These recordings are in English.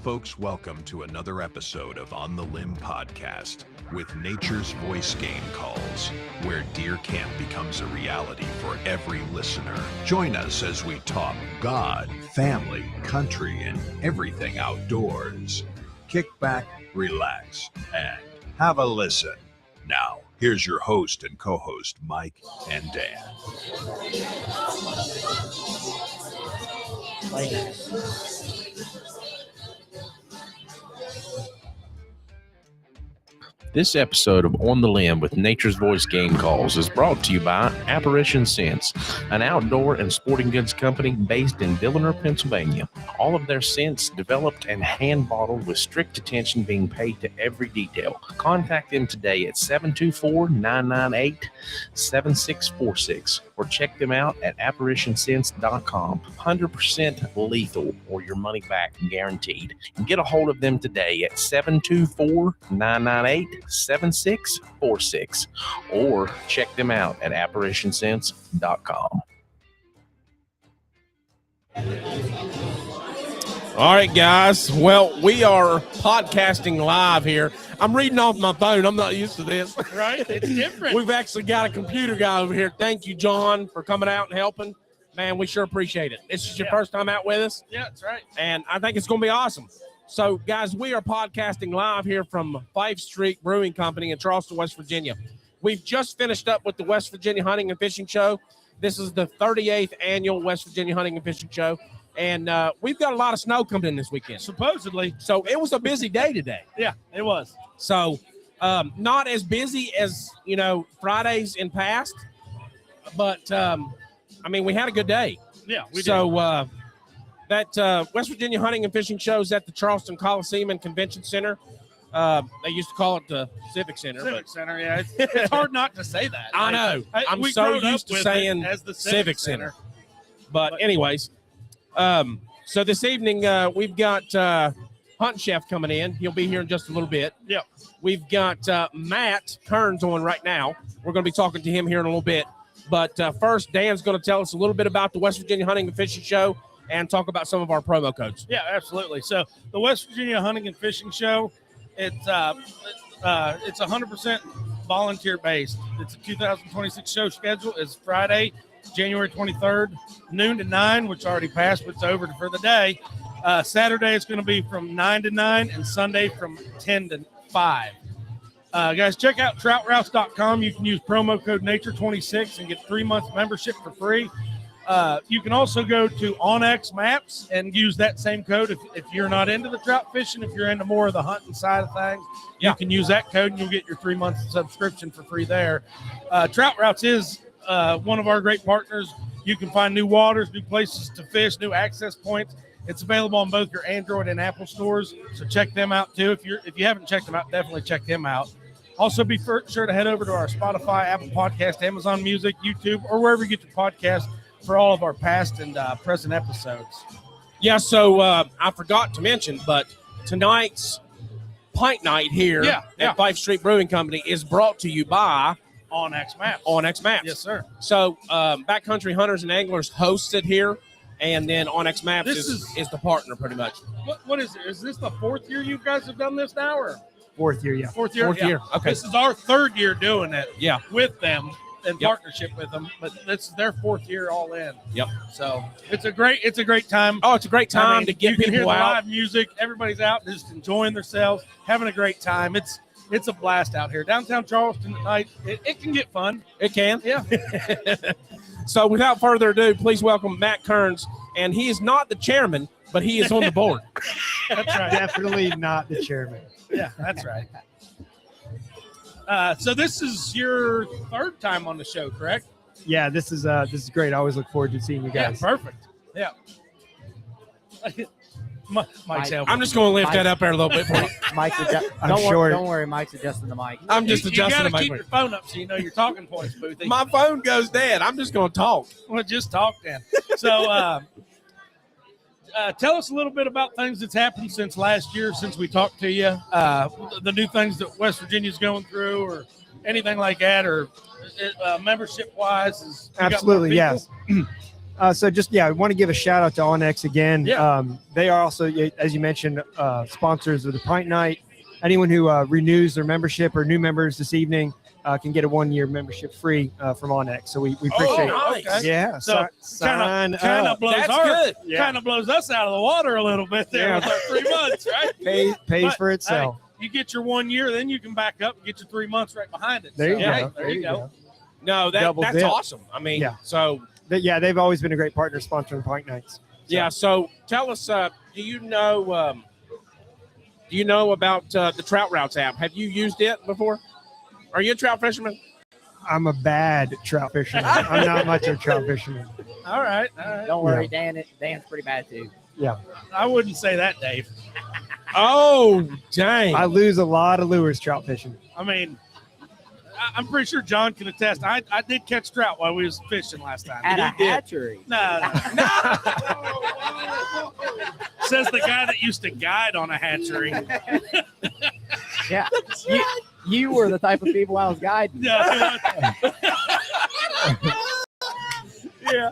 Folks, welcome to another episode of On the Limb Podcast with Nature's Voice Game Calls, where deer camp becomes a reality for every listener. Join us as we talk God, family, country, and everything outdoors. Kick back, relax, and have a listen. Now, here's your host and co-host, Mike and Dan. This episode of On the Limb with Nature's Voice Game Calls is brought to you by FIFE St, an outdoor and sporting goods company based in Villanor, Pennsylvania. All of their scents developed and hand bottled with strict attention being paid to every detail. Contact them today at 724-998-7646 or check them out at apparitionsense.com. 100% lethal or your money back guaranteed. Get a hold of them today at 724-998-7646 or check them out at apparitionsense.com. All right, guys. Well, we are podcasting live here. I'm reading off my phone. I'm not used to this. Right? It's different. We've actually got a computer guy over here. Thank you, John, for coming out and helping. Man, we sure appreciate it. This is your first time out with us. Yeah, that's right. And I think it's going to be awesome. So, guys, we are podcasting live here from FIFE St Brewing Company in Charleston, West Virginia. We've just finished up with the West Virginia Hunting and Fishing Show. This is the 38th annual West Virginia Hunting and Fishing Show. And we've got a lot of snow coming in this weekend. Supposedly. So it was a busy day today. Yeah, it was. So not as busy as, Fridays in past. But, we had a good day. Yeah, we did. So that West Virginia Hunting and Fishing Show is at the Charleston Coliseum and Convention Center. They used to call it the Civic Center. Civic Center, yeah. It's hard not to say that. I know. I'm so used to saying as the Civic Center. But anyways, so this evening we've got Hunt Chef coming in. He'll be here in just a little bit. Yeah. We've got Matt Kearns on right now. We're going to be talking to him here in a little bit. But first, Dan's going to tell us a little bit about the West Virginia Hunting and Fishing Show and talk about some of our promo codes. Yeah, absolutely. So the West Virginia Hunting and Fishing Show, it's 100% volunteer based. It's a 2026 show schedule. It's Friday, January 23rd, noon to 9, which already passed, but it's over for the day. Saturday is going to be from 9 to 9 and Sunday from 10 to 5. Guys, check out troutroutes.com. You can use promo code Nature26 and get 3 months membership for free. You can also go to onXMaps and use that same code if you're not into the trout fishing. If you're into more of the hunting side of things, you can use that code and you'll get your 3 months subscription for free there. Trout Routes is one of our great partners. You can find new waters, new places to fish, new access points. It's available on both your Android and Apple stores, so check them out too. If you haven't checked them out, definitely check them out. Also, be sure to head over to our Spotify, Apple Podcast, Amazon Music, YouTube, or wherever you get your podcast for all of our past and present episodes. Yeah, so I forgot to mention, but tonight's Pint Night here at FIFE St Brewing Company is brought to you by onXMaps. onXMaps. Yes, sir. So Backcountry Hunters and Anglers hosts it here, and then onXMaps is the partner pretty much. What is it? Is this the fourth year you guys have done this now, or? Fourth year, yeah. Fourth year. Okay. This is our third year doing it. Yeah. With them in partnership with them, but this is their fourth year all in. Yep. So it's a great time. Oh, it's a great time to get you can people hear the out. live music. Everybody's out just enjoying themselves, having a great time. It's a blast out here. Downtown Charleston at night, it can get fun. It can. Yeah. So without further ado, please welcome Matt Kearns. And he is not the chairman, but he is on the board. That's right. Definitely not the chairman. Yeah, that's right. So this is your third time on the show, correct? Yeah, this is great. I always look forward to seeing you guys. Yeah, perfect. Yeah. Mike's helping. I'm just going to lift that up there a little bit for you. Mike's don't worry, Mike's adjusting the mic. I'm just adjusting the You got to mic. keep your phone up so you know your talking points, Boothie. My phone goes dead. I'm just going to talk. Well, just talk then. So tell us a little bit about things that's happened since last year, since we talked to you, the new things that West Virginia's going through or anything like that, or membership-wise. Absolutely, yes. So just, I want to give a shout out to onX again. Yeah. They are also, as you mentioned, sponsors of the Pint Night. Anyone who renews their membership or new members this evening can get a 1-year membership free from onX. So we appreciate nice. it. Okay. Yeah. So sign kind up. of blows That's good. kind of blows us out of the water a little bit there Yeah. with our 3 months, right? Pays But, for itself. You get your 1 year, then you can back up and get your 3 months right behind it. There you So, go. hey, there you go. No, Double that's dip. awesome. I mean, Yeah. so They've always been a great partner sponsoring Pint Nights. yeah. So tell us, do you know about the Trout Routes app? Have you used it before? Are you a trout fisherman? I'm a bad trout fisherman. I'm not much of a trout fisherman. All right. All right. Don't worry, Dan's pretty bad too. Yeah. I wouldn't say that, Dave. Oh, dang. I lose a lot of lures trout fishing. I mean, I'm pretty sure John can attest. I did catch trout while we was fishing last time. At a He did. hatchery. No. Says the guy that used to guide on a hatchery. Yeah. You were the type of people I was guiding. Yeah. Yeah.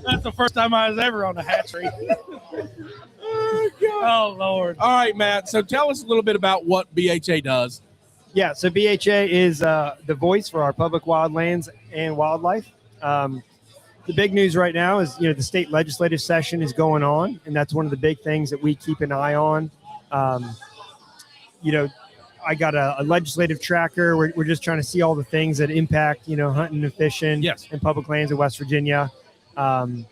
That's the first time I was ever on a hatchery. Oh, Lord. All right, Matt. So tell us a little bit about what BHA does. Yeah, so BHA is the voice for our public wildlands and wildlife. The big news right now is, the state legislative session is going on, and that's one of the big things that we keep an eye on. I got a legislative tracker. We're just trying to see all the things that impact, hunting and fishing Yes. and public lands in West Virginia. And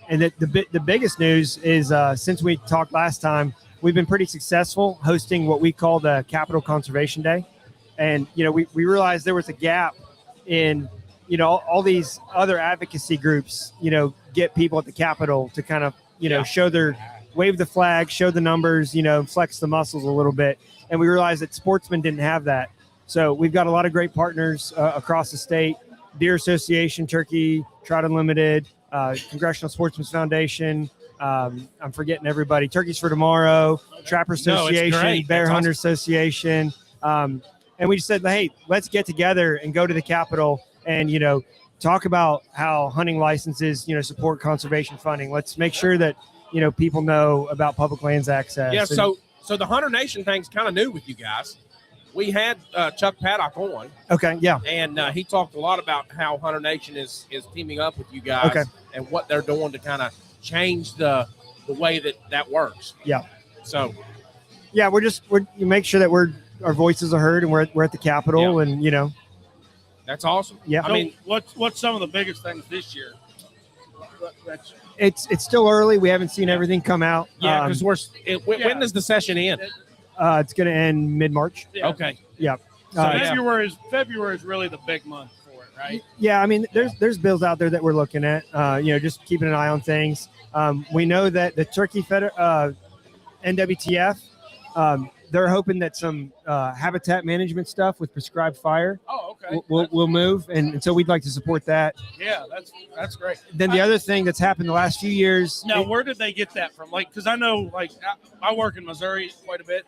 the biggest news is since we talked last time, we've been pretty successful hosting what we call the Capitol Conservation Day. And, we realized there was a gap in, all these other advocacy groups, get people at the Capitol to kind of, wave the flag, show the numbers, flex the muscles a little bit. And we realized that sportsmen didn't have that. So we've got a lot of great partners across the state: Deer Association, Turkey, Trout Unlimited, Congressional Sportsmen's Foundation. I'm forgetting everybody. Turkeys for Tomorrow, Trapper Association, great. Bear That's Hunter Association. And we just said, hey, let's get together and go to the Capitol and, talk about how hunting licenses, support conservation funding. Let's make sure that, people know about public lands access. Yeah. And- So the Hunter Nation thing's kind of new with you guys. We had Chuck Paddock on, Okay. Yeah. and he talked a lot about how Hunter Nation is teaming up with you guys Okay. and what they're doing to kind of change the way that works. Yeah. So Yeah. You make sure that our voices are heard and we're at the Capitol and, that's awesome. Yeah. So I mean, what's some of the biggest things this year? it's still early. We haven't seen everything come out. yeah, because when does the session end? It's going to end mid-March. Yeah. Okay. Yeah. So Yeah. February is really the big month for it, right? Yeah, I mean, there's bills out there that we're looking at. Just keeping an eye on things. We know that the Turkey NWTF, they're hoping that some habitat management stuff with prescribed fire Oh, okay. will move, and so we'd like to support that. Yeah, that's great. Then the other thing that's happened the last few years. Now, where did they get that from? Because I know, I work in Missouri quite a bit.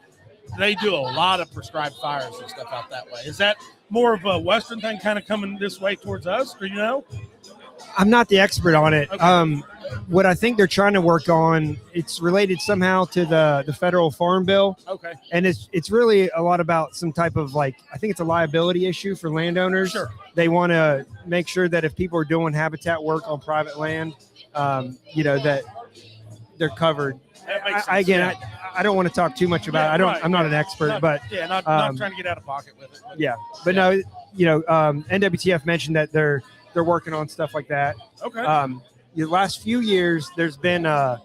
They do a lot of prescribed fires and stuff out that way. Is that more of a Western thing kind of coming this way towards us? Do you know? I'm not the expert on it. Okay. What I think they're trying to work on, it's related somehow to the federal farm bill. Okay. And it's really a lot about some type of I think it's a liability issue for landowners. Sure. They want to make sure that if people are doing habitat work on private land, that they're covered. That makes sense. I don't want to talk too much about it. I'm not an expert, but not trying to get out of pocket with it. yeah. But no, NWTF mentioned that they're working on stuff like that. Okay. The last few years, there's been I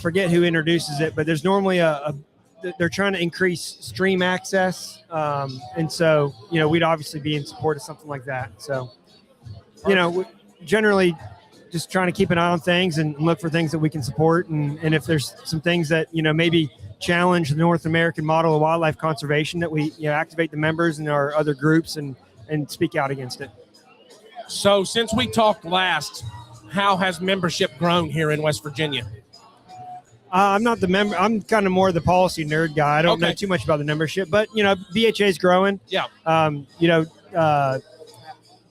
forget who introduces it, but there's normally they're trying to increase stream access, and so we'd obviously be in support of something like that. So we generally just trying to keep an eye on things and look for things that we can support, and if there's some things that maybe challenge the North American model of wildlife conservation, that we activate the members and our other groups and speak out against it. So since we talked last, how has membership grown here in West Virginia? I'm not the member. I'm kind of more the policy nerd guy. I don't know Okay. too much about the membership, but BHA is growing. Yeah.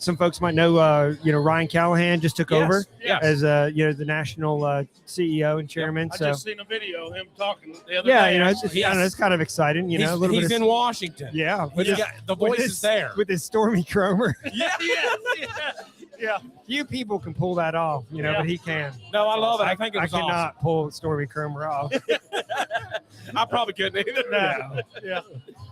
some folks might know, Ryan Callahan just took over as the national CEO and chairman. I so just seen a video of him talking the other yeah, day. it's kind of exciting. He's, a little he's bit in Washington. The voice is there with his Stormy Cromer. Yeah. Few people can pull that off, but he can. No, I love it. I think it I was cannot pull Stormy Cromer off. I probably couldn't either. No. Yeah,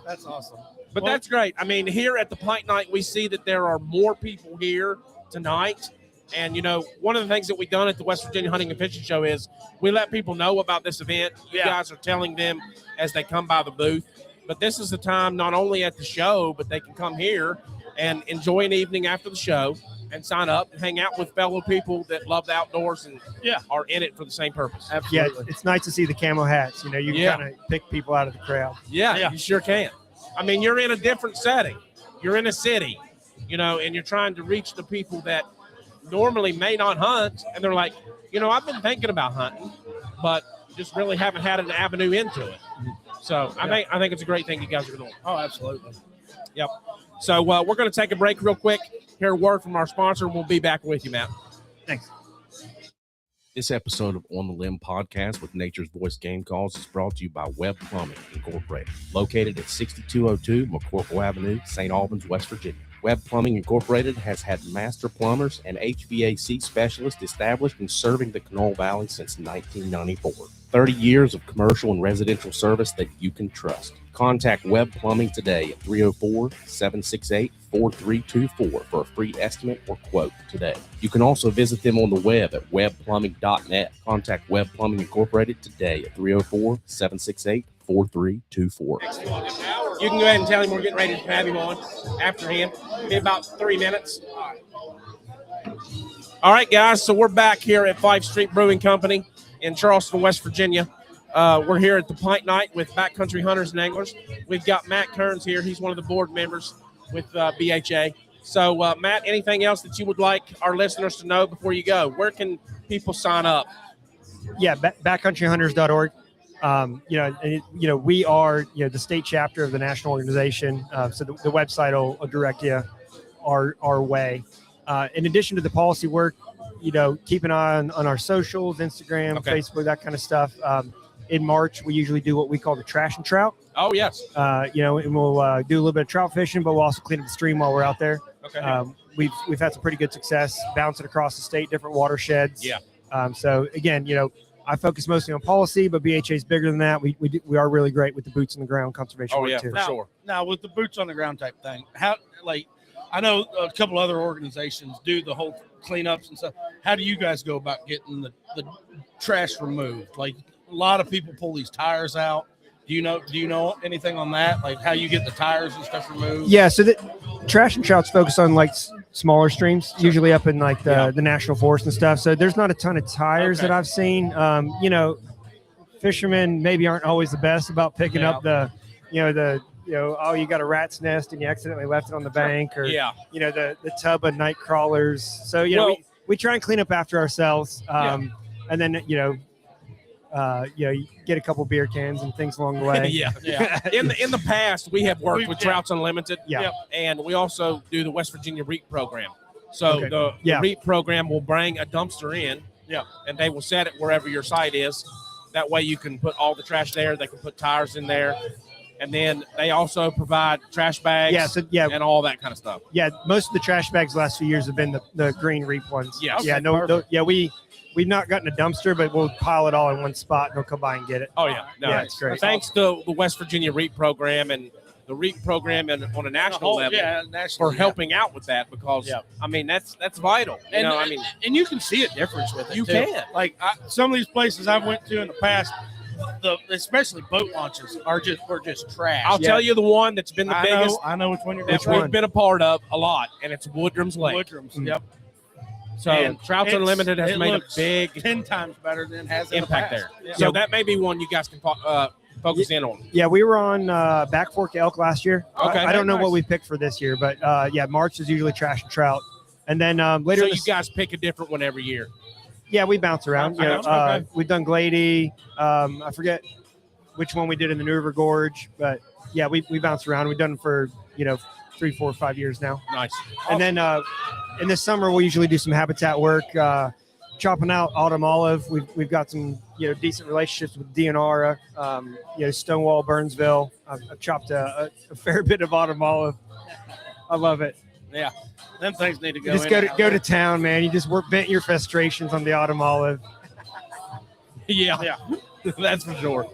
that's awesome. But that's great. I mean, here at the Pint Night, we see that there are more people here tonight. And, one of the things that we've done at the West Virginia Hunting and Fishing Show is we let people know about this event. You guys are telling them as they come by the booth. But this is the time not only at the show, but they can come here and enjoy an evening after the show and sign up and hang out with fellow people that love the outdoors and are in it for the same purpose. Absolutely. Yeah, it's nice to see the camo hats. You can kind of pick people out of the crowd. Yeah, you sure can. I mean, you're in a different setting. You're in a city, and you're trying to reach the people that normally may not hunt. And they're like, I've been thinking about hunting, but just really haven't had an avenue into it. So I think it's a great thing you guys are doing. Oh, absolutely. Yep. So we're going to take a break real quick, hear a word from our sponsor, and we'll be back with you, Matt. Thanks. This episode of On the Limb podcast with Nature's Voice Game Calls is brought to you by Webb Plumbing Incorporated, located at 6202 McCorkle Avenue, St. Albans, West Virginia. Webb Plumbing Incorporated has had master plumbers and HVAC specialists established and serving the Kanawha Valley since 1994. 30 years of commercial and residential service that you can trust. Contact Webb Plumbing today at 304-768-4324 for a free estimate or quote today. You can also visit them on the web at webbplumbing.net. Contact Webb Plumbing Incorporated today at 304-768-4324. You can go ahead and tell him we're getting ready to have him on after him. Be about 3 minutes. All right, guys, so we're back here at FIFE St Brewing Company in Charleston, West Virginia. We're here at the Pint Night with Backcountry Hunters and Anglers. We've got Matt Kearns here. He's one of the board members with BHA. So, Matt, anything else that you would like our listeners to know before you go? Where can people sign up? Yeah, backcountryhunters.org. We are, the state chapter of the national organization. So the website will direct you our way. In addition to the policy work, keep an eye on our socials, Instagram, Facebook, that kind of stuff. In March, we usually do what we call the trash and trout. Oh, yes. And we'll do a little bit of trout fishing, but we'll also clean up the stream while we're out there. Okay. We've had some pretty good success bouncing across the state, different watersheds. Yeah. So again, I focus mostly on policy, but BHA is bigger than that. We are really great with the boots on the ground conservation work too. For sure. Now with the boots on the ground type thing, I know a couple other organizations do the whole cleanups and stuff. How do you guys go about getting the trash removed? Like a lot of people pull these tires out. Do you know anything on that? Like how you get the tires and stuff removed? Yeah, so the trash and trout's focus on like smaller streams, usually up in like the national forest and stuff. So there's not a ton of tires that I've seen. Fishermen maybe aren't always the best about picking up you got a rat's nest and you accidentally left it on the bank, or the tub of night crawlers. So we try and clean up after ourselves, and then you get a couple beer cans and things along the way. In the past, we have worked with Trouts Unlimited, and we also do the West Virginia REAP program. So the REAP program will bring a dumpster in, and they will set it wherever your site is. That way you can put all the trash there. They can put tires in there. And then they also provide trash bags and all that kind of stuff. Yeah, most of the trash bags the last few years have been the green REAP ones. We've not gotten a dumpster, but we'll pile it all in one spot and they'll come by and get it. Oh, yeah. It's great. Thanks to the West Virginia REAP program and the REAP program on a national level for helping out with that, because, I mean, that's vital. And you can see a difference with it. You can. Like some of these places I've went to in the past, especially boat launches were just trash. I'll tell you the one that's been the biggest. I know which one you're that we've been a part of a lot, and it's Woodrum's Lake. Yep. So Trouts Unlimited has made a big 10 times better than it has impact there. Yeah. So that may be one you guys can focus in on. Yeah, we were on Back Fork Elk last year. Okay, I don't know what we picked for this year, but March is usually trash and trout, and then later. So you guys pick a different one every year. Yeah, we bounce around. We've done Glady. I forget which one we did in the New River Gorge, but we bounce around. We've done for 3, 4, 5 years now. Nice. And then in the summer, we usually do some habitat work, chopping out autumn olive. We've got some decent relationships with DNR, Stonewall, Burnsville. I've chopped a fair bit of autumn olive. I love it. Yeah, them things need to go. You just go to town, man. You just vent your frustrations on the autumn olive. Yeah, that's for sure.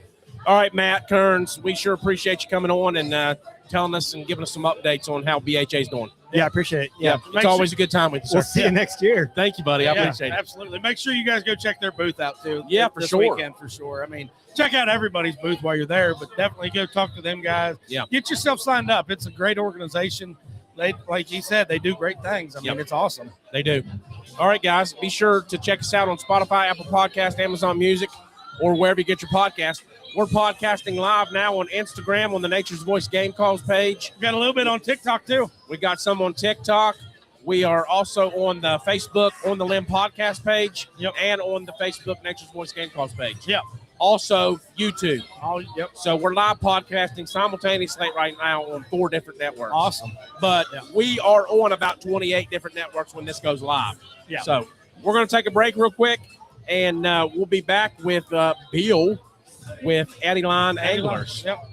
All right, Matt Kearns, we sure appreciate you coming on and telling us and giving us some updates on how BHA's doing. Yeah, I appreciate it. Yeah, it's always a good time with you, sir. We'll see you next year. Thank you, buddy. I appreciate it. Absolutely. Make sure you guys go check their booth out too. Yeah, for this sure. Weekend for sure. I mean, check out everybody's booth while you're there, but definitely go talk to them guys. Yeah. Get yourself signed up. It's a great organization. They, like he said, they do great things. I mean, it's awesome. They do. All right, guys, be sure to check us out on Spotify, Apple Podcast, Amazon Music, or wherever you get your podcast. We're podcasting live now on Instagram on the Nature's Voice Game Calls page. We got a little bit on TikTok too. We got some on TikTok. We are also on the Facebook On the Limb podcast page and on the Facebook Nature's Voice Game Calls page. Yep. Also YouTube. Yep. So we're live podcasting simultaneously right now on 4 different networks. Awesome. But we are on about 28 different networks when this goes live. Yeah. So we're going to take a break real quick, and we'll be back with Bill with Eddie Line Anglers. Yep.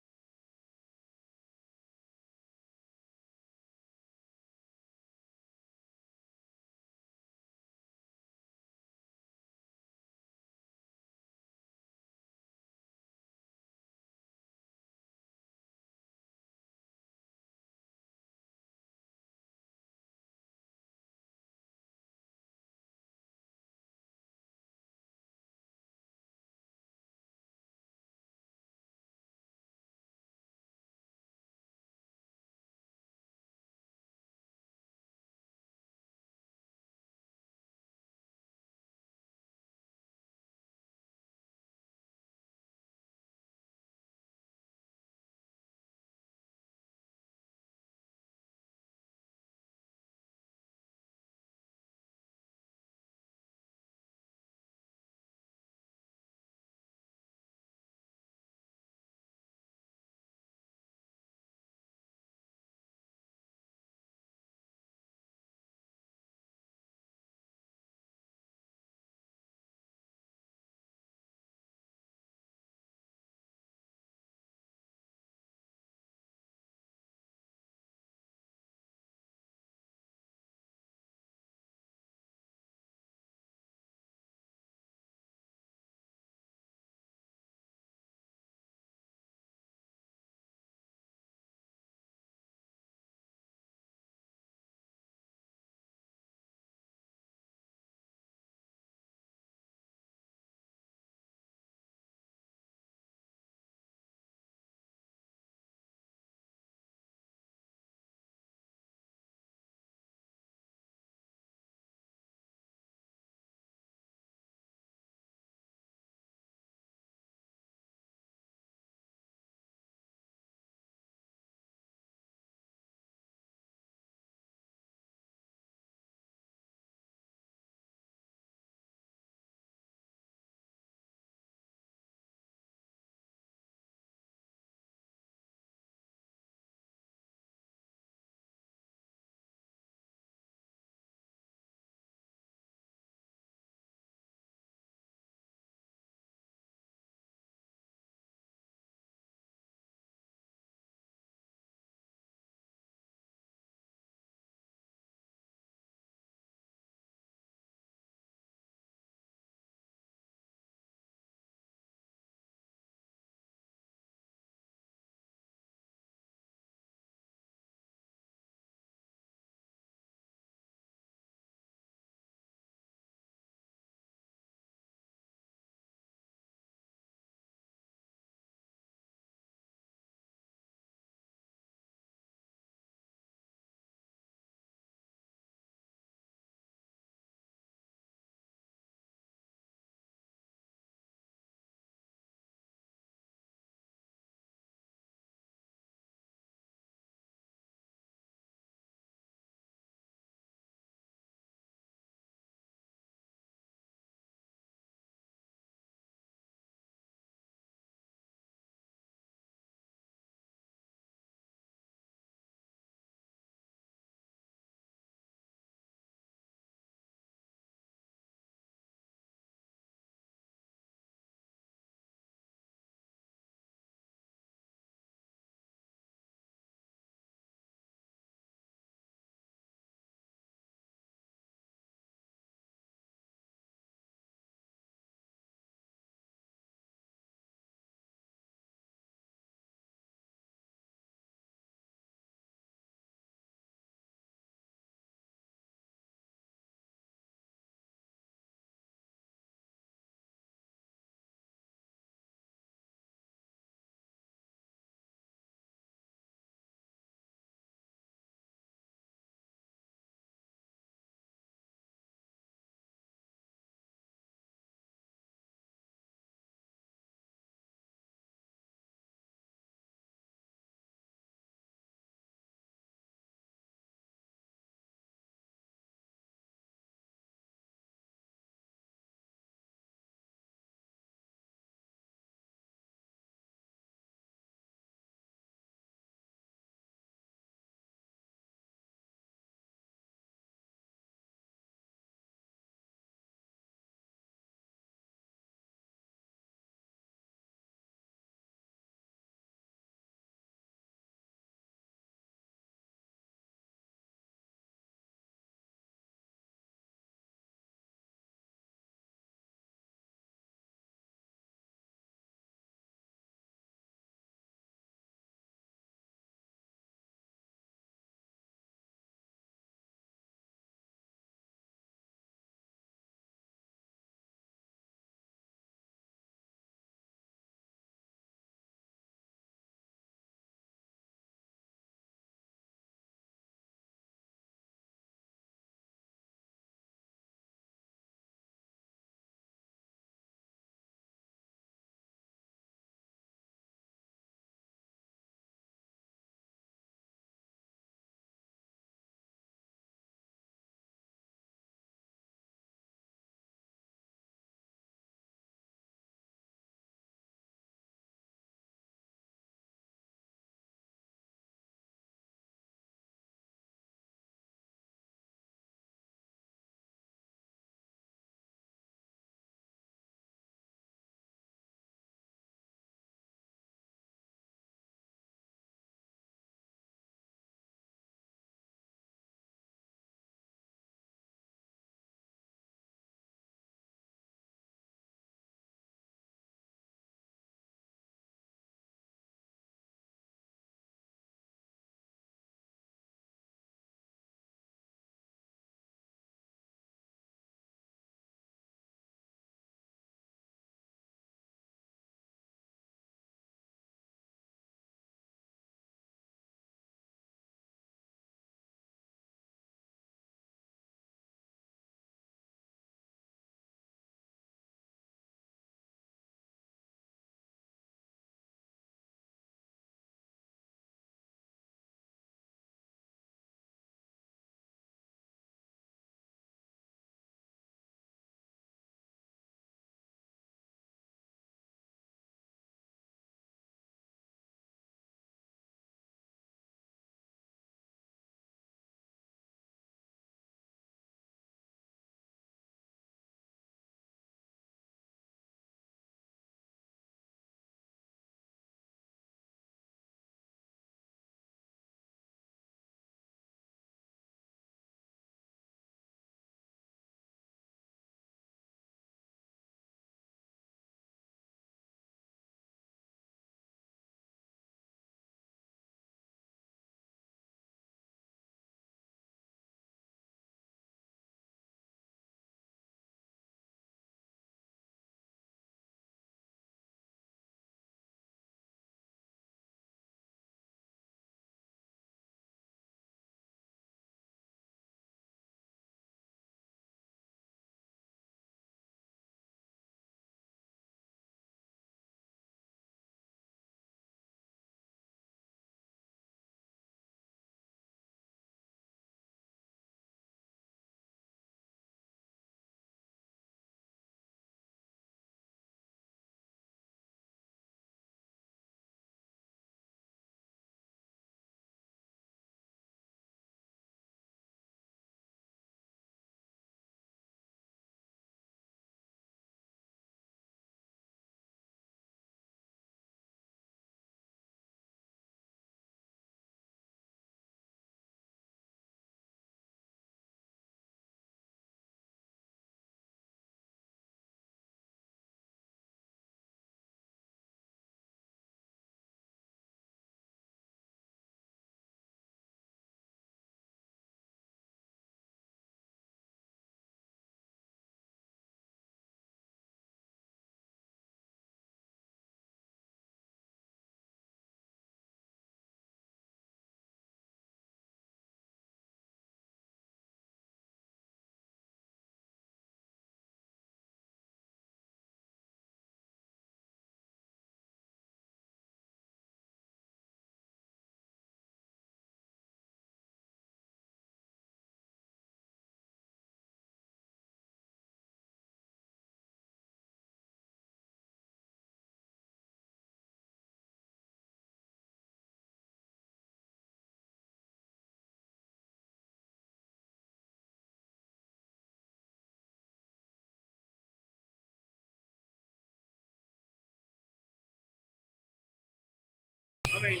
mean,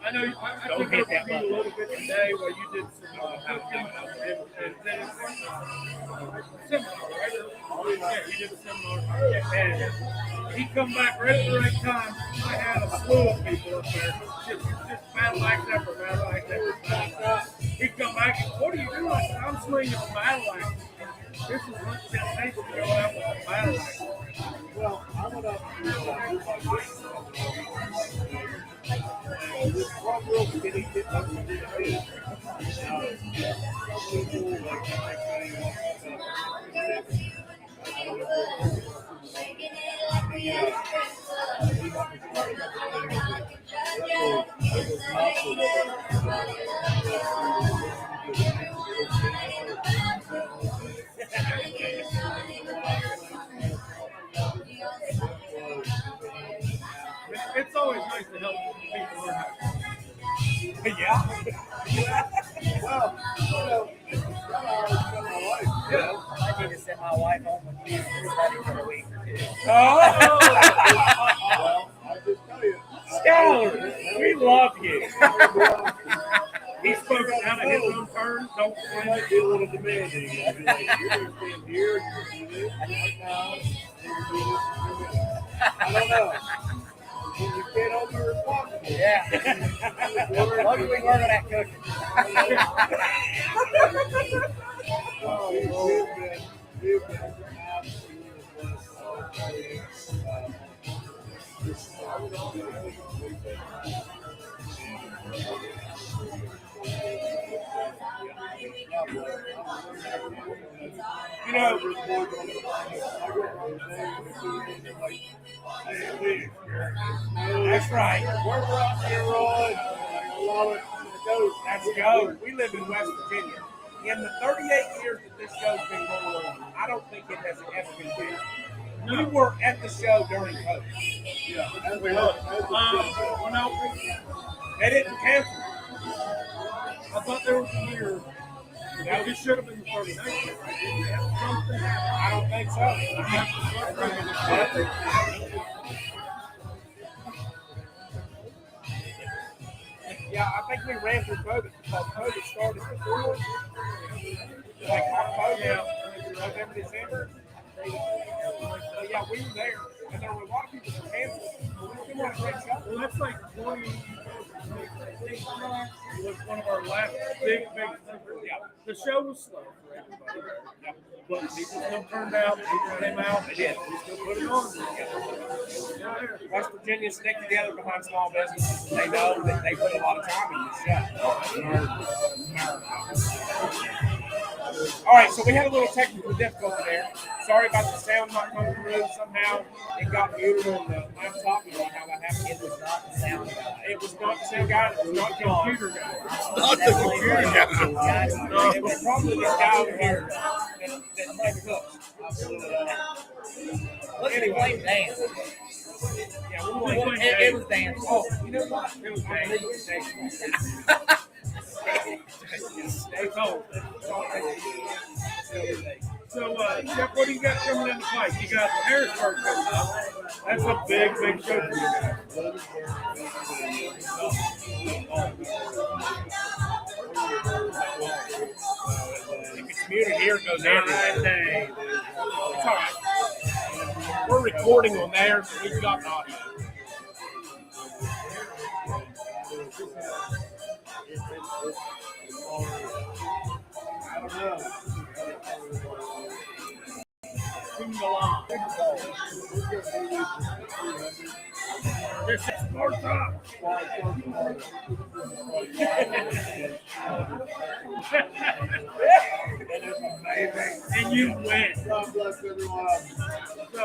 I know I took over you a little bit today where you did some cooking and then seminar, right? Yeah, you did a seminar. And he come back right at the right time. I had a slew of people up there. Just battle axe after battle axe after battle axe. He'd come back and, what are you doing? I said, I'm swinging a battle axe. This is what that takes to go out with a battle axe. Well, I went up to this one real skinny kid up to the head. It's always nice to help people learn how to. Yeah. Well, I need to send my wife home with me for a week or two. well, I just tell you. Skyler, we love you. He's spoken out of his own turn. Don't It might be a little demanding. You're going to stand here, you do this, right now, and you do this. I don't know. You can't hold your responsible. Yeah. Luckily, we learned that cooking. Oh, you've been absolutely You know, that's right. We're out here, Roy. I love it. That's go. We live in West Virginia. In the 38 years that this show's been going on, I don't think it has ever been bigger. We were at the show during COVID. Yeah. They didn't cancel. I thought there was a year. That this should have been the 39th year, right? I don't think so. Yeah, I think we ran through COVID because COVID started before, like October, November, December. But yeah, we were there, and there were a lot of people that canceled. We had a great show. Well, that's like 20. It was one of our last big. Yeah, the show was slow for everybody. Yeah. But people still turned out. People came out. They did. We still put it on. West Virginia stick together behind small businesses. They know that they put a lot of time in this show. All right, so we had a little technical difficulty there. Sorry about the sound not coming through. Somehow it got muted on the laptop. You know how that happened. It was not the sound guy. It was not the sound guy. It was not the computer guy. Not the computer guy. No, it was probably this guy over here that cooks. Let's blame Dan. Yeah, It was Dan. Oh, you know what? It was Dan. Stay cold. So, Jeff, what do you got coming in the pipe? You got Harrisburg coming up. That's a big show for you guys. If it's muted here, it goes everywhere. It's all right. We're recording on there, so we've got audio. I don't know. This is Sparta. And you win. God bless everyone. So,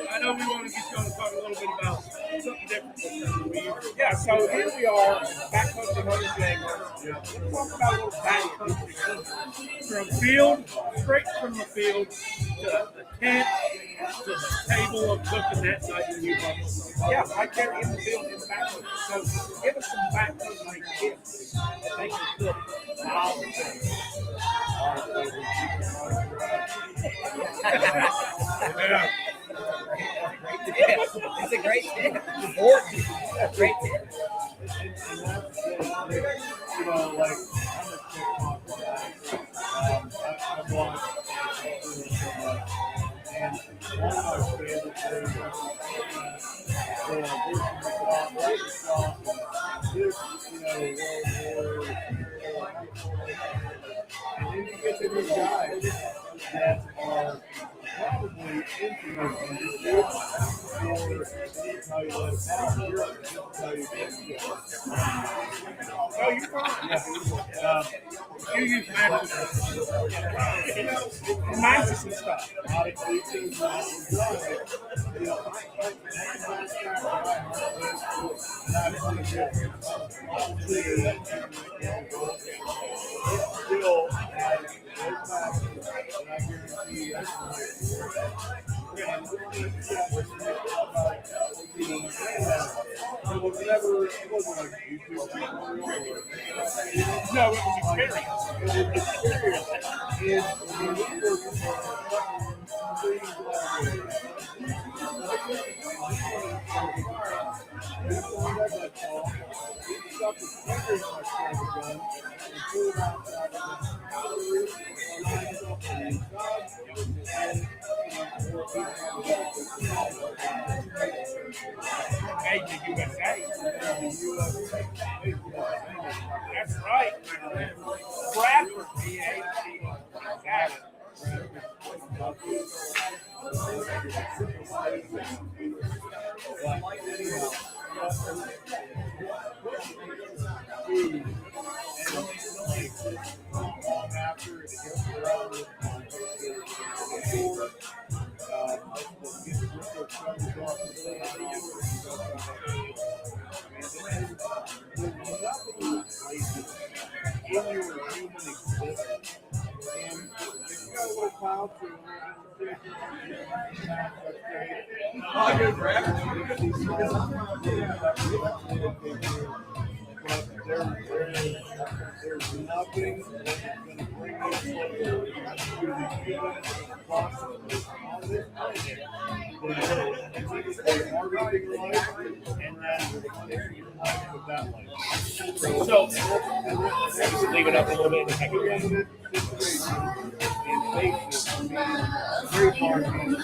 I know we want to get you on to talk a little bit about something different this time. Yeah, so here we are, Backcountry Hunters and Anglers. We're talking about a little backcountry. From field, straight from the field to the tent, to the table of cooking that night when you brought. Yeah, right there in the field in the backcountry. So give us some backcountry tips that they can cook. Yeah. It's a great tip. Great tip. this, and then you get to these guys that are probably into those industries, or how you let it out. How you get it. Oh, you're fine. You use matches. Matches and stuff. No, it was Made in the USA. That's right. Bradford, B-A-C. Exactly. There's nothing that's going to bring you closer to the human process on this planet than harvesting life and then living your life with that life. So, just leave it up a little bit and take it down. Very hard and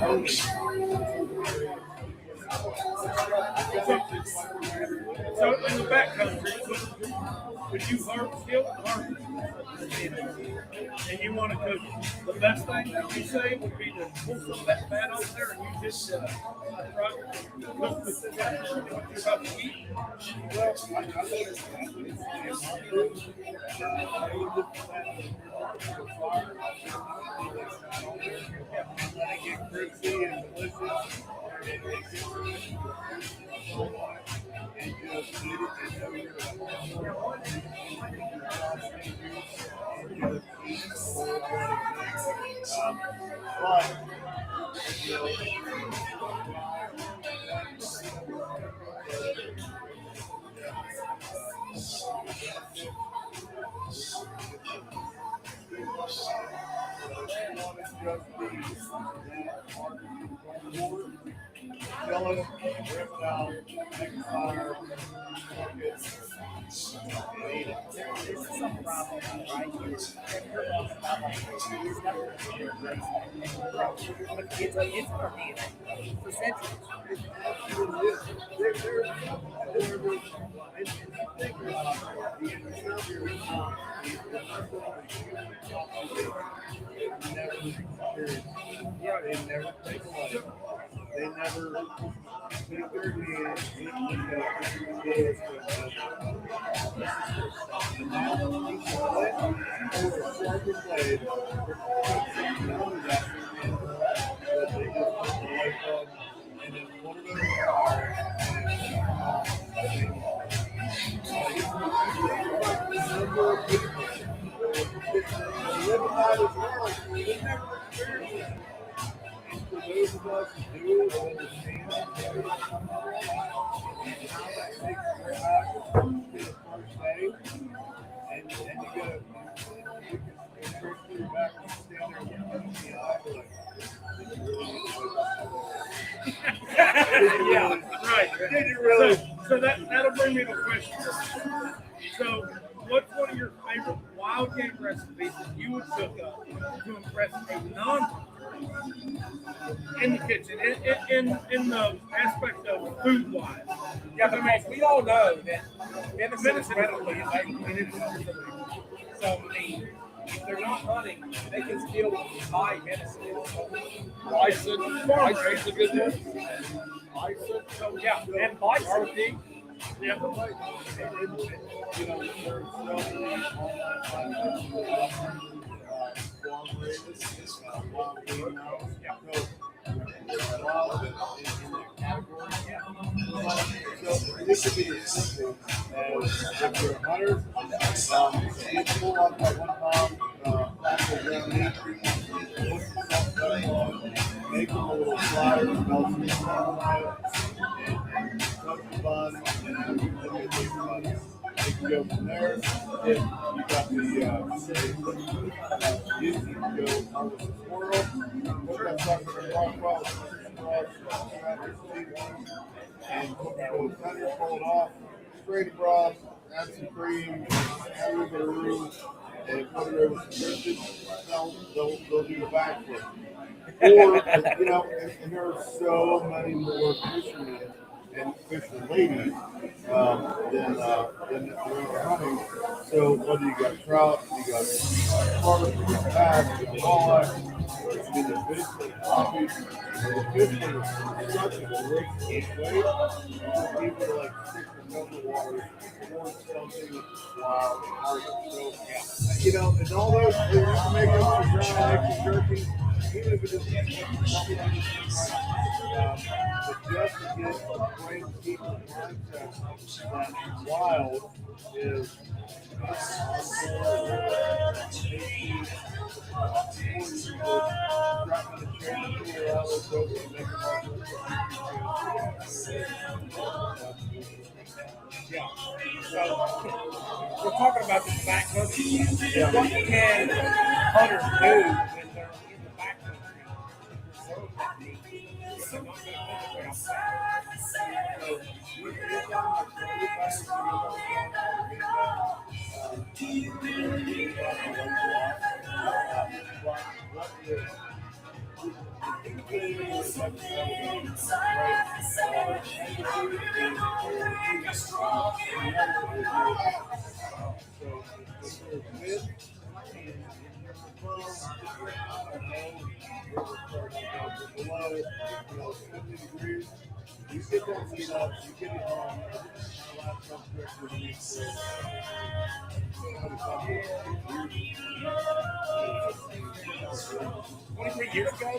owning. So in the backcountry, would you kill harvest, and you want to cook, the best thing that you say would be to pull some of that fat out there and you just cook with the fat that you're about to eat? Let it get crispy and delicious. And just eat it and know you're Chilling, ripped out, make fire, There's some problem right here. It's for me for centuries. They never take away. They never take their hands and those of us who do understand how that takes their back to the first day, and you get a back and stand there and look in the eye, Yeah, right. did you really? So that'll bring me to a question. So, what's one of your favorite wild game recipes that you would cook up to impress a non-hunter? in the kitchen, in the aspect of food wise. Yeah, but man, we all know that venison is readily available. So, I mean, if they're not hunting, they can still buy venison. Bison is a good one. So, yeah, and bison. Yeah. You know, there's so many online platforms, farm raised, wild game house. So, there's a lot of it in that category. So this could be as simple as if you're a hunter, you pull up that 1 pound pack of ground meat, put some salt on, make them a little slider, melt some salt on it, and cut the bun, and have them look at these buns. You can go from there. If you got the you can go harvest a squirrel, put that sucker in a crossbow, and put those tenders, pull it off, spray the broth, add some cream, add a little bit of roux, and put it over some brisket. They'll do the backflip. Or, you know, and there are so many more fishermen and fisher ladies than hunting. So whether you got trout, you got carp, you got bass, you got walleye, I mean, the fish are coffee, and the fish are such a great way. People like stick their toe in the water, or something wild and hard. So, you know, and all those things to make up for dry eggs and jerky, even if it isn't something but just to get the brain to keep the mindset that wild is Yeah. So, we're talking about this backcountry. Yeah. What can hunters do when they're in the backcountry? So, they're not going to hunt their outside. You get that meat up, you get it home. Last time we 23 years ago?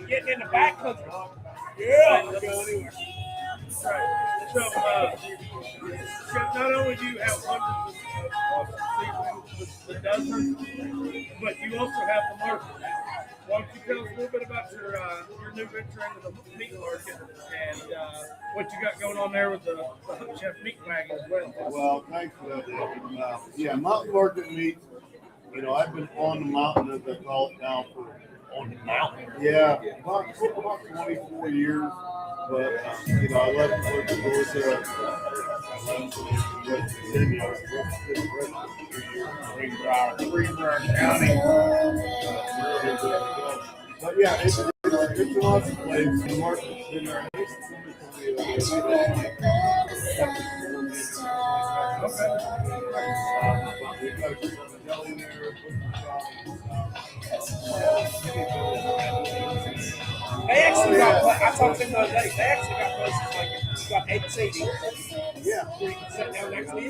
Getting in the backcountry. Yeah. Right. So, not only do you have hundreds of seasons with the dozens, but you also have the market. Why don't you tell us a little bit about your new venture into the meat market and what you got going on there with the Hook Chef meat wagon as well? Well, thanks for that, David. Yeah, mountain market meat. You know, I've been on the mountain, as I call it now, for On the mountain. yeah, about 24 years. But you know, I left to work in Georgia. I went to West Virginia. I worked in Greenbrier County. But yeah, it's an awesome place. The market's been there. We've got a deli there. They actually got, I talked to them the other day, they actually got places like, you got 8 seating. Yeah. Where you can sit down next to you.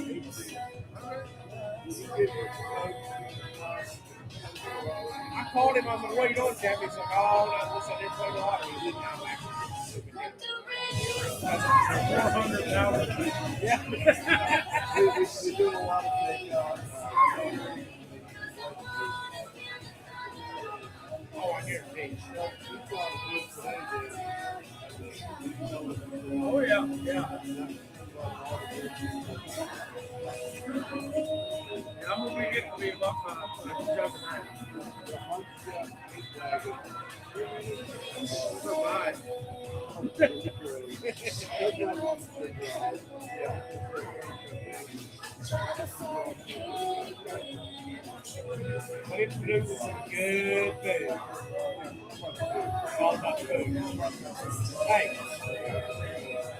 I called him, I was like, what are you doing, Jeff? He's like, oh, no, listen, I didn't play the lottery. He didn't have access. Yeah. We're doing a lot of things. Oh, I hear it. Oh, yeah, yeah. I'm going to be getting to be about jumping out. So bye. But it produces some good food. All about food. Hey,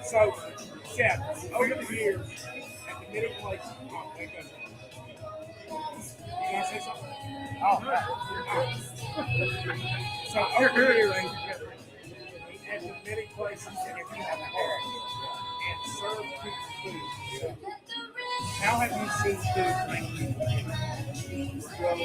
so, Chef, over the years, at the many places, oh, thank goodness. Can I say something? Oh, right. So, over the years, at the many places that you have had and served people food, how have you seen food make you? Well,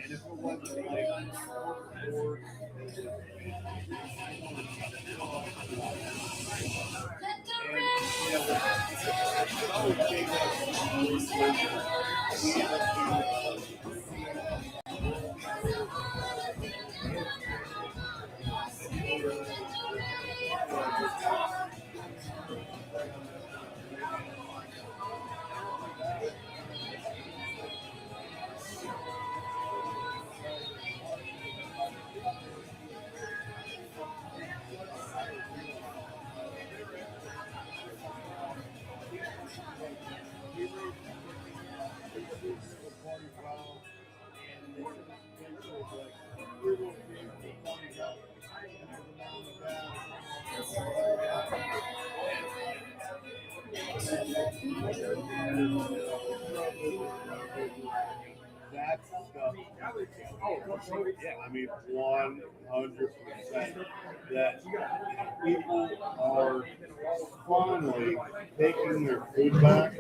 And if it wasn't like board, that's stuff. Oh, yeah, I mean, 100% that people are finally taking their food back.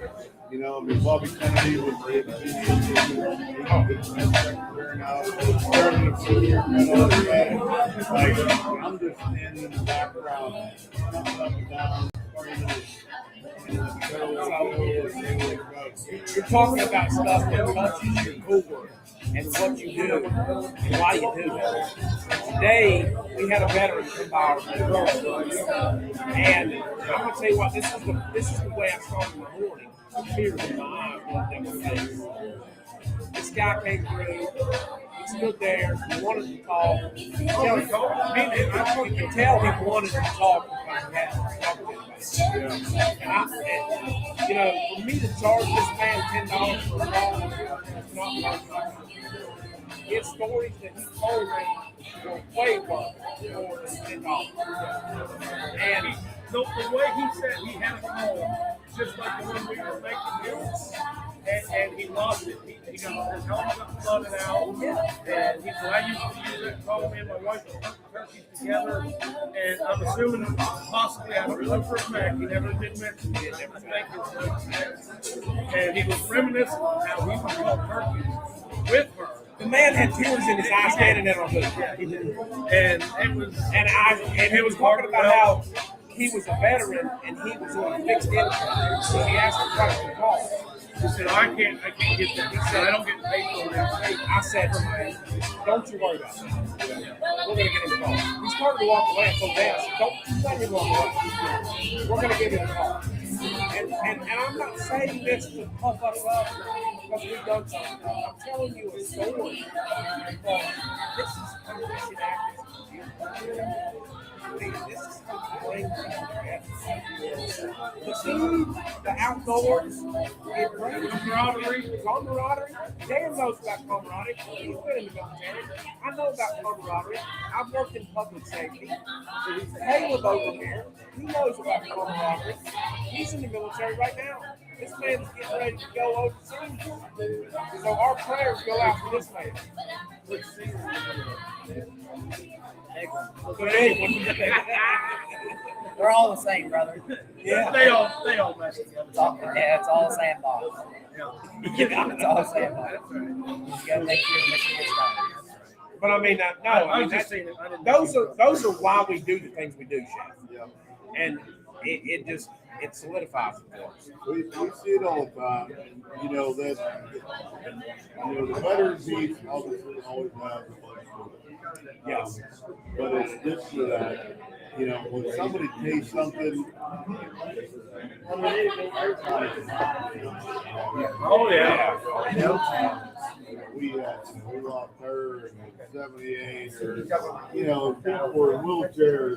You know, I mean, Bobby Kennedy was starting the food here, like, I'm just standing in the background, jumping up and down, you're talking about stuff that touches your core and what you do and why you do it. Today, we had a veteran come by our grocery, and I'm going to tell you what, this is the way I started my morning. Tears in my eyes, that was face. This guy came through. He stood there. He wanted to talk. You could tell he wanted to talk because he had to talk to anybody. And you know, for me to charge this man $10 for a call, it's not much. His stories that he told me were way more than $10. And the way he said he had a call, just like the one we were making here, and he lost it. He got his helmet got flooded out, and he said, I used to use it, call me and my wife to hunt turkeys together, and I'm assuming possibly, I don't know for a fact, he never did mention it, never thanked him. And he was reminiscing on how he would call turkeys with her. The man had tears in his eyes standing there on the Yeah, he did. And it was, and he was talking about how he was a veteran and he was on a fixed income. So he asked the question to call. he said, I can't get that. He said, I don't get paid for that. I said to him, don't you worry about it. We're going to get him a call. He started to walk away and so down. I said, don't let him walk away. We're going to give him a call. And I'm not saying this to puff us up because we've done something. I'm telling you a story. This is how we should act. This is how we bring people together. The outdoors, it brings camaraderie. Dan knows about camaraderie. He's been in the military. I know about camaraderie. I've worked in public safety. Caleb over here, he knows about camaraderie. He's in the military right now. This man's getting ready to go overseas. So our prayers go out for this man. We're all the same, brother. Yeah. They all mess together. It's all the same box. Yeah. It's all the same box. You just gotta make sure the mission gets done. But I mean, those are why we do the things we do, Chef. Yeah. And it solidifies it for us. We see it all the time. You know, that, the veteran beats obviously always have a bunch of Yes. but it's just for that. When somebody tastes something, Oh, yeah. we lost her in 78, or people were in wheelchairs,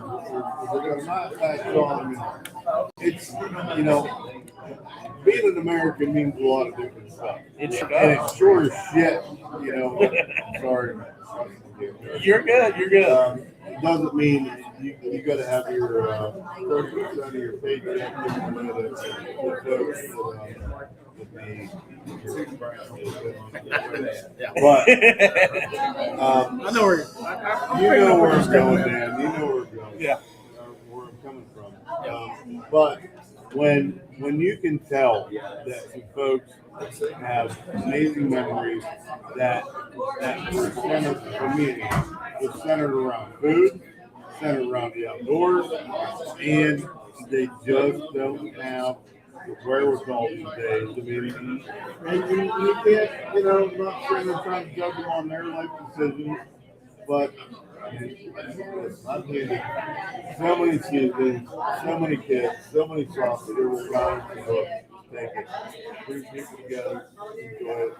or they're not back on. It's being an American means a lot of different stuff. It sure And does. it's sure as shit, sorry. You're good. It doesn't mean you got to have your 30% of your paycheck but I know where where I'm going, Dan. You know where I'm going. Yeah. Where I'm coming from. But when you can tell that some folks have amazing memories that were centered, for me, was centered around food, centered around the outdoors, and they just don't have the wherewithal these days. I mean, and you can't, I'm not saying I'm trying to judge them on their life decisions, but I've been so many seasons, so many kids, so many sauces. There were guys who take it, bring people together, enjoy it.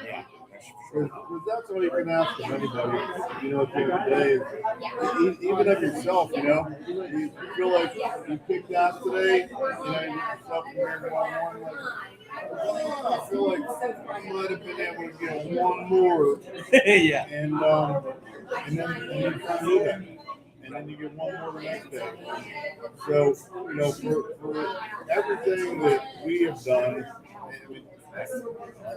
Yeah. Because that's all you can ask of anybody, at the end of the day. Even of yourself, you feel like you kicked ass today, you get yourself in there tomorrow morning, I feel like I might have been able to get one more. Yeah. And then you try to do that. And then you get one more the next day. So, for everything that we have done, I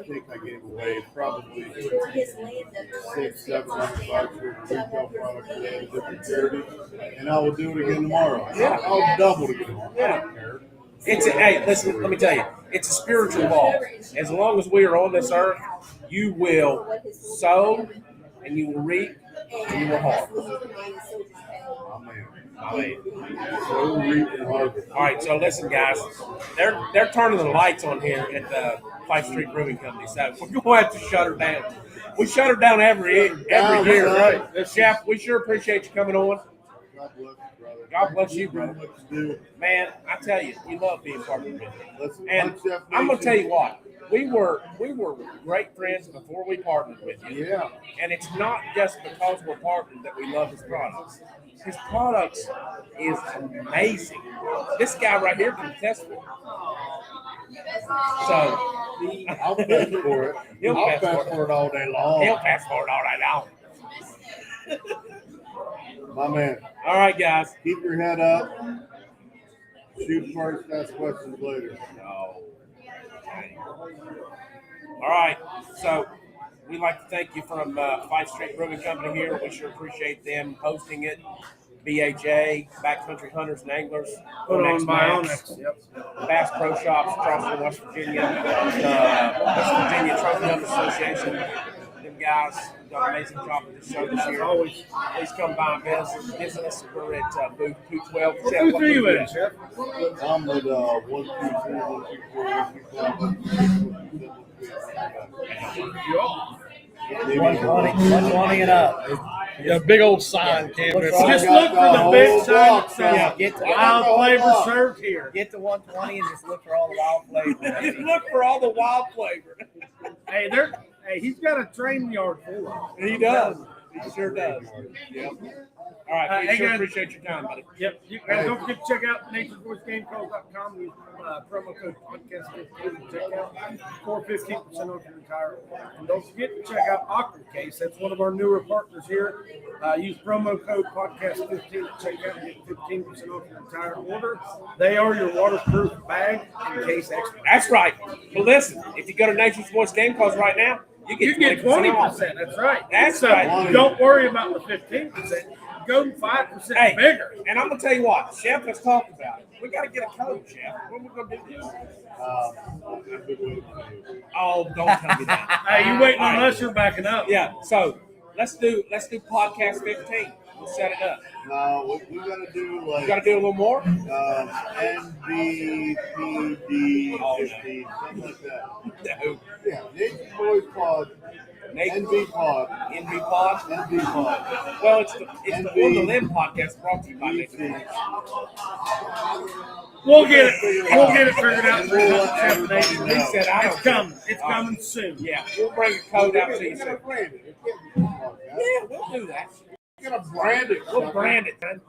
think I gave away probably 600-700 bucks for retail products today to different charities, and I will do it again tomorrow. Yeah. I'll double it again tomorrow. I don't care. Hey, listen, let me tell you, it's a spiritual law. As long as we are on this earth, you will sow and you will reap and you will harvest. Amen. So reap and harvest. All right, so listen, guys, they're turning the lights on here at the FIFE St Brewing Company, so we're going to have to shut her down. We shut her down every year, right? Chef, we sure appreciate you coming on. God bless you, brother. God bless you, brother. What you do. Man, I tell you, we love being partnered with you. Listen, And I'm going to tell you what, we were great friends before we partnered with you. Yeah. And it's not just because we're partnered that we love his products. His products is amazing. This guy right here can test for it. So I'll pass for it. I'll pass for it all day long. He'll pass for it all day long. My man. All right, guys. Keep your head up. Shoot first, ask questions later. No. Okay. All right. So we'd like to thank you from FIFE St Brewing Company here. We sure appreciate them hosting it. BHA, Backcountry Hunters and Anglers, Put on by onXMaps, onX. Yep. Bass Pro Shops, Charleston, West Virginia, West Virginia Trophy Hunters Association. Them guys have done an amazing job with this show this year. Always. Please come by and visit us. We're at booth 212. What booth are you in, Chef? I'm at 123, 124, 120 and up. Yeah, big old sign. Yeah. Just look for the big sign. Yeah, get to Wild flavor served here. Get to 120 and just look for all the wild flavor. Look for all the wild flavor. Hey, he's got a training yard full of them. He does. He sure does. Yep. All right. We Hey, sure guys. appreciate your time, buddy. Yep. You guys don't forget to check out naturesvoicegamecalls.com. Use promo code podcast15 to check out for 15% off your entire order. And don't forget to check out Awkward Case. That's one of our newer partners here. Use promo code podcast15 to check out and get 15% off your entire order. They are your waterproof bag and case expert. That's right. But listen, if you go to Nature's Voice Game Calls right now, you get 20%. off. That's right. That's so right. Don't worry about the 15%. Go 5% Hey, bigger. and I'm gonna tell you what, Chef has talked about it. We gotta get a code, Chef. When are we gonna do this? I've been waiting for you. Oh, don't tell me that. Hey, you waiting on us? You're backing up. Yeah. So let's do podcast 15. We'll set it up. No, we gotta do You like gotta do a little more. NBPD 15, something like that. No. Yeah, Nature's Voice Pod, NB Pod, NB Pod. NB Pod. Well, it's the On the Limb podcast brought to you by Nature's NB. Voice. We'll get it. We'll get it figured out. And we'll let everybody He know. said, "I It's don't." coming. It's coming soon. Yeah, we'll bring a code out to you We're soon. gonna brand it. It can't be a podcast. Yeah, we'll do that. We're gonna brand it. We'll brand it, man.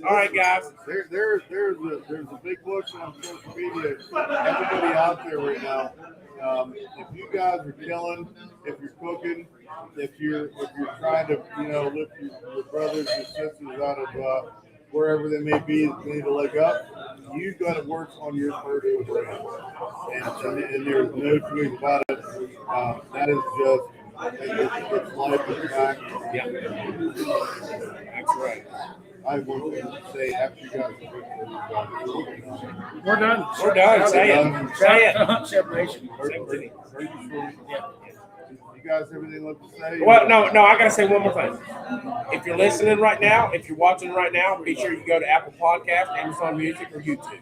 All right, guys. There's a big push on social media. Everybody out there right now. If you guys are killing, if you're cooking, if you're trying to lift your brothers and sisters out of wherever they may be that need a leg up, you got to work on your personal brand. And there's no two ways about it. That is just it's life in fact. Yeah, that's right. I have one thing to say after you guys. We're done. We're done. Say it. Say it. Chef Nation. You guys, everything look the same? Well, no, I gotta say one more thing. If you're listening right now, if you're watching right now, be sure you go to Apple Podcasts, Amazon Music, or YouTube.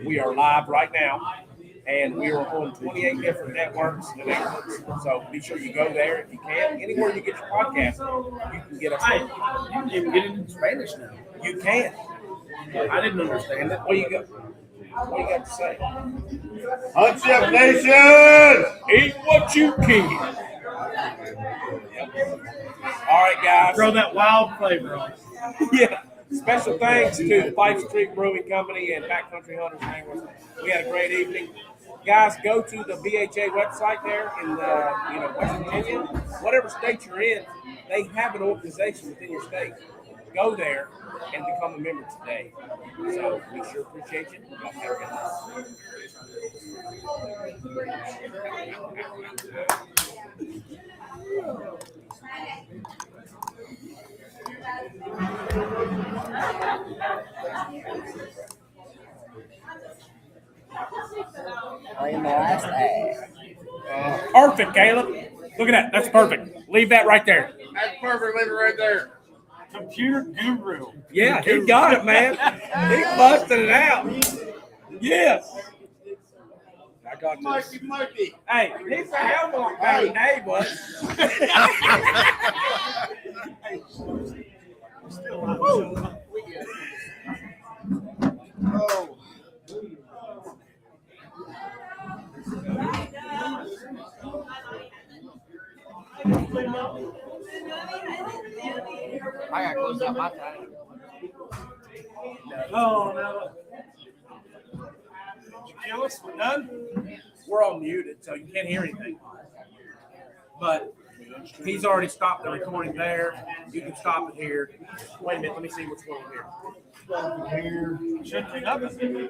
We are live right now, and we are on 28 different networks and outlets. So be sure you go there if you can. Anywhere you get your podcast, you can get us. Hey, you can even get it in Spanish now. You can. I didn't understand it. What you got? What you got to say? Hunt Chef Nation! Eat what you can. All right, guys. Throw that wild flavor on. Yeah. Special thanks to FIFE St Brewing Company and Backcountry Hunters and Anglers. We had a great evening. Guys, go to the BHA website there in West Virginia. Whatever state you're in, they have an organization within your state. Go there and become a member today. So we sure appreciate you. Y'all have a good night. Playing the last ad. Perfect, Caleb. Look at that. That's perfect. Leave that right there. That's perfect. Leave it right there. Computer guru. Yeah, he got it, man. He busted it out. Yes. I got this. Mikey. Hey, he's a hell of a hey, hey, bud. Oh. I gotta close out my time. Oh, no. Did you kill us? We're done? We're all muted, so you can't hear anything. but he's already stopped the recording there. You can stop it here. Wait a minute, let me see what's going on here. Here. Shouldn't be nothing.